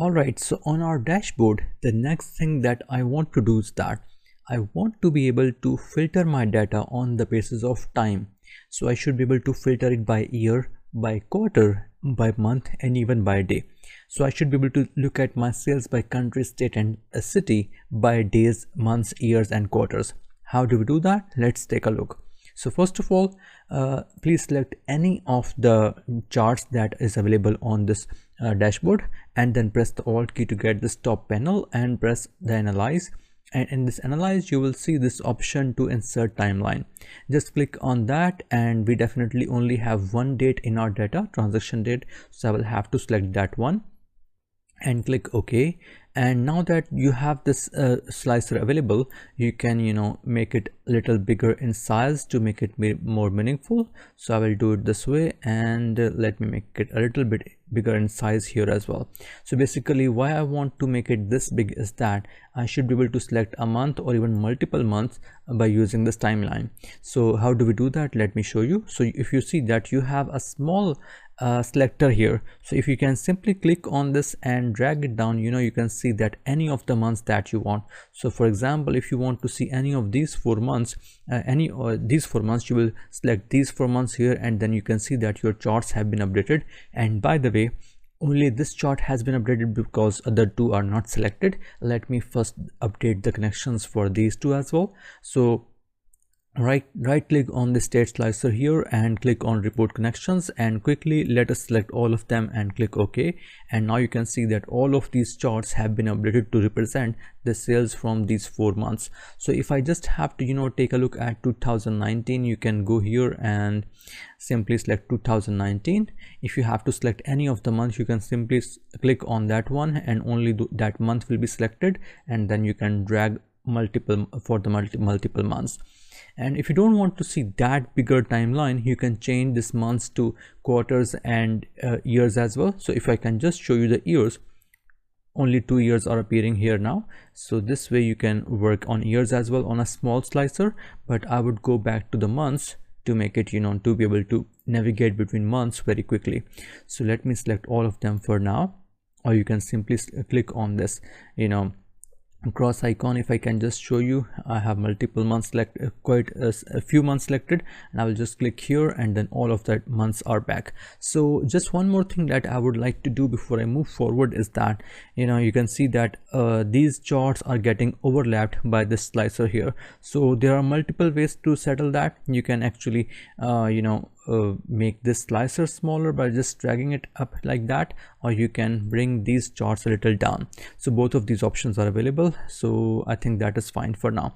Alright, so on our dashboard, the next thing that I want to do is that I want to be able to filter my data on the basis of time. So I should be able to filter it by year, by quarter, by month, and even by day. So I should be able to look at my sales by country, state, and a city by days, months, years, and quarters. How do we do that? Let's take a look. So first of all, please select any of the charts that is available on this dashboard, and then press the Alt key to get this top panel and press the Analyze. And in this Analyze, you will see this option to insert timeline. Just click on that, and we definitely only have one date in our data, transaction date, so I will have to select that one and click OK. And now that you have this slicer available, you can make it a little bigger in size to make it more meaningful. So I will do it this way, and let me make it a little bit bigger in size here as well. So basically, why I want to make it this big is that I should be able to select a month or even multiple months by using this timeline. So how do we do that? Let me show you. So if you see that you have a small selector here, so if you can simply click on this and drag it down, you can see that any of the months that you want. So for example, if you want to see any of these 4 months, these 4 months, you will select these 4 months here, and then you can see that your charts have been updated. And by the way, only this chart has been updated because other two are not selected. Let me first update the connections for these two as well. So right click on the state slicer here and click on report connections, and quickly let us select all of them and click OK. And now you can see that all of these charts have been updated to represent the sales from these 4 months. So if I just have to take a look at 2019, you can go here and simply select 2019. If you have to select any of the months, you can simply click on that one, and only that month will be selected, and then you can drag multiple months. And if you don't want to see that bigger timeline, you can change this months to quarters and years as well. So if I can just show you the years, only 2 years are appearing here now. So this way you can work on years as well on a small slicer, but I would go back to the months to make it to be able to navigate between months very quickly. So let me select all of them for now, or you can simply click on this cross icon. If I can just show you, I have multiple months quite a few months selected, and I will just click here, and then all of that months are back. So just one more thing that I would like to do before I move forward is that you can see that these charts are getting overlapped by this slicer here. So there are multiple ways to settle that. You can actually make this slicer smaller by just dragging it up like that, or you can bring these charts a little down. So both of these options are available, so I think that is fine for now.